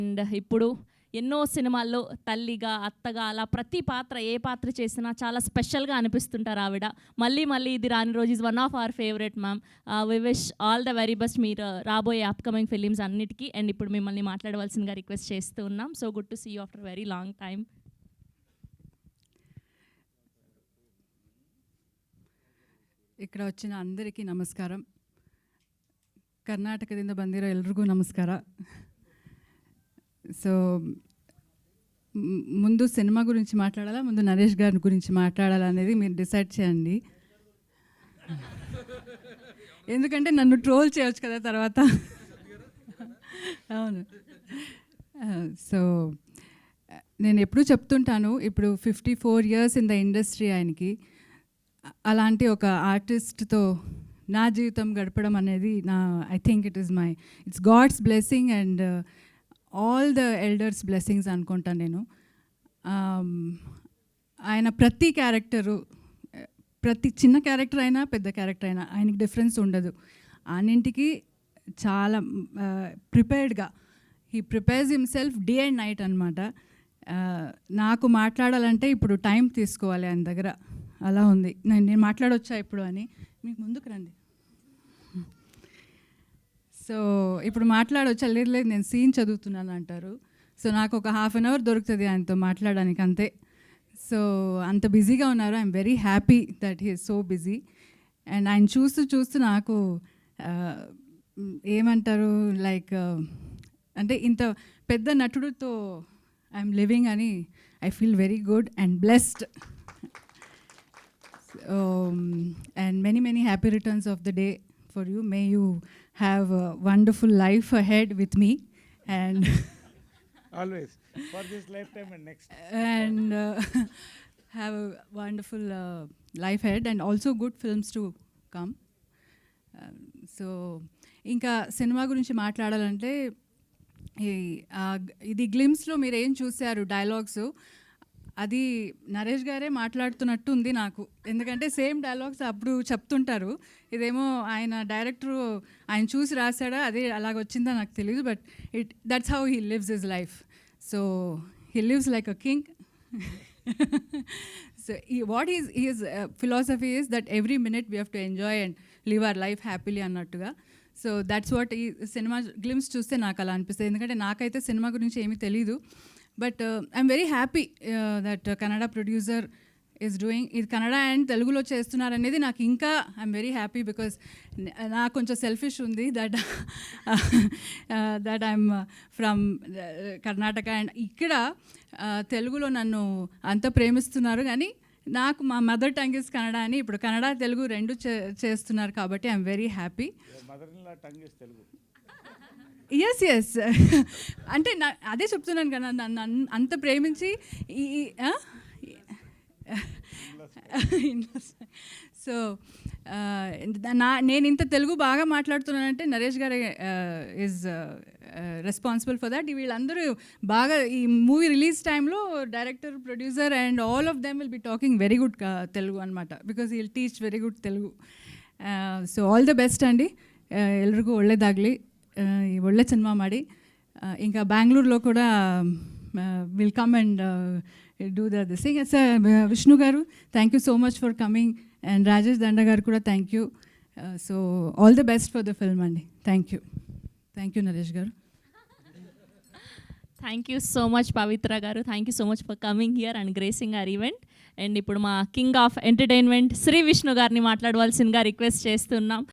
And ఇప్పుడు ఎన్నో సినిమాల్లో తల్లిగా, అత్తగా అలా ప్రతి పాత్ర ఏ పాత్ర చేసినా చాలా స్పెషల్గా అనిపిస్తుంటారు ఆవిడ. మళ్ళీ మళ్ళీ ఇది రాని రోజు is one of our favourite ma'am. We wish all the very best మీరు రాబోయే అప్కమింగ్ ఫిలిమ్స్ అన్నిటికీ. అండ్ ఇప్పుడు మిమ్మల్ని మాట్లాడవలసిందిగా రిక్వెస్ట్ చేస్తూ ఉన్నాం. So good to see you after very long time. ఇక్కడ వచ్చిన అందరికీ ನಮಸ್ಕಾರ. ಕರ್ನಾಟಕದಿಂದ ಬಂದಿರೋ ಎಲ್ರಿಗೂ ನಮಸ್ಕಾರ. సో ముందు సినిమా గురించి మాట్లాడాలా, ముందు నరేష్ గారి గురించి మాట్లాడాలా అనేది మీరు డిసైడ్ చేయండి. ఎందుకంటే నన్ను ట్రోల్ చేయవచ్చు కదా తర్వాత. అవును. సో నేను ఎప్పుడూ చెప్తుంటాను, ఇప్పుడు 54 years ఇన్ ద ఇండస్ట్రీ ఆయనకి. అలాంటి ఒక ఆర్టిస్ట్తో నా జీవితం గడపడం అనేది I think it's God's blessing and all the elders blessings అనుకుంటాను నేను. ఆయన ప్రతి క్యారెక్టరు, ప్రతి చిన్న క్యారెక్టర్ అయినా పెద్ద క్యారెక్టర్ అయినా ఆయనకి డిఫరెన్స్ ఉండదు. అన్నింటికి చాలా ప్రిపేర్డ్గా he prepares himself day and night అనమాట. నాకు మాట్లాడాలంటే ఇప్పుడు టైం తీసుకోవాలి ఆయన దగ్గర, అలా ఉంది. నేను మాట్లాడొచ్చా ఇప్పుడు అని, మీకు ముందుకు రండి. సో ఇప్పుడు మాట్లాడొచ్చా? లేదు నేను సీన్ చదువుతున్నాను అంటారు. సో నాకు ఒక 1/2 hour దొరుకుతుంది ఆయనతో మాట్లాడడానికి, అంతే. సో అంత బిజీగా ఉన్నారు. I'm very happy that he is so busy. And ఆయన చూస్తూ నాకు ఏమంటారు, లైక్ అంటే ఇంత పెద్ద నటుడితో ఐఎమ్ లివింగ్ అని I feel very good and blessed. And many happy returns of the day for you. May you have a wonderful life ahead with me, and always for this lifetime and next, and have a wonderful life ahead and also good films to come. So ఇంకా cinema గురించి మాట్లాడాలంటే ఇది గ్లిమ్స్లో మీరు ఏం చూశారు dialogues, అది నరేష్ గారే మాట్లాడుతున్నట్టు ఉంది నాకు. ఎందుకంటే సేమ్ డైలాగ్స్ అప్పుడు చెప్తుంటారు. ఇదేమో ఆయన డైరెక్టరు ఆయన చూసి రాశాడా, అదే అలాగొచ్చిందా నాకు తెలియదు. But that's how he lives his life. So he lives like a king. So what he's philosophy is that every minute we have to enjoy and live our life happily అన్నట్టుగా. So that's what ఈ cinema glimpse చూస్తే నాకు అలా అనిపిస్తుంది. ఎందుకంటే నాకైతే cinema గురించి ఏమీ తెలీదు. But I'm very happy that Kannada producer is doing ఇది. కన్నడ అండ్ తెలుగులో చేస్తున్నారు అనేది నాకు ఇంకా ఐఎమ్ వెరీ హ్యాపీ. బికాస్ నాకు కొంచెం సెల్ఫిష్ ఉంది that I'm from Karnataka and ఇక్కడ తెలుగులో నన్ను అంత ప్రేమిస్తున్నారు. కానీ నాకు మా మదర్ టంగ్ ఇస్ కన్నడ అని ఇప్పుడు కన్నడ తెలుగు రెండు చేస్తున్నారు కాబట్టి ఐఎమ్ వెరీ హ్యాపీ. ఎస్ అంటే అదే చెప్తున్నాను కదా, నన్ను అంత ప్రేమించి సో నేను ఇంత తెలుగు బాగా మాట్లాడుతున్నానంటే నరేష్ గారే ఈజ్ రెస్పాన్సిబుల్ ఫర్ దట్. వీళ్ళందరూ బాగా ఈ మూవీ రిలీజ్ టైంలో director, producer and all of them will be talking very good Telugu అనమాట. Because he will teach very good Telugu. So all the best ಅಂడి, ಎಲ್ರಿಗೂ ಒಳ್ಳೆಯದಾಗಲಿ, ಒಳ್ಳೆ ಸಿನಿಮಾ ಮಾಡಿ. ఇంకా బెంగళూరులో కూడా will come and do the sing. Sir Vishnu garu thank you so much for coming, and Rajesh Danda garu కూడా thank you. So all the best for the film అండి. Thank you Naresh garu. Thank you so much Pavitra garu. Thank you so much for coming here and gracing our event. And ఇప్పుడు మా king of entertainment Shri Vishnu గారిని మాట్లాడవలసిందిగా request చేస్తున్నాం.